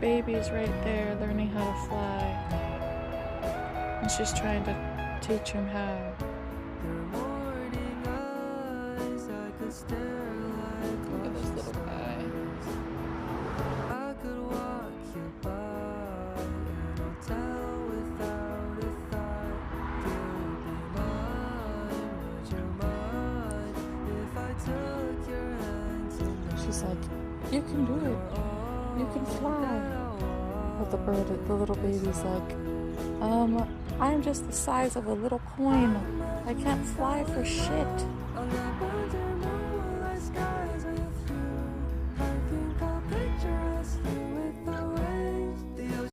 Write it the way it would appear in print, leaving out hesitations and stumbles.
baby's right there learning how to fly. And she's trying to teach him how. Look at this little guy. She's like, you can do it. You can fly. But the little baby's like, I'm just the size of a little coin. I can't fly for shit.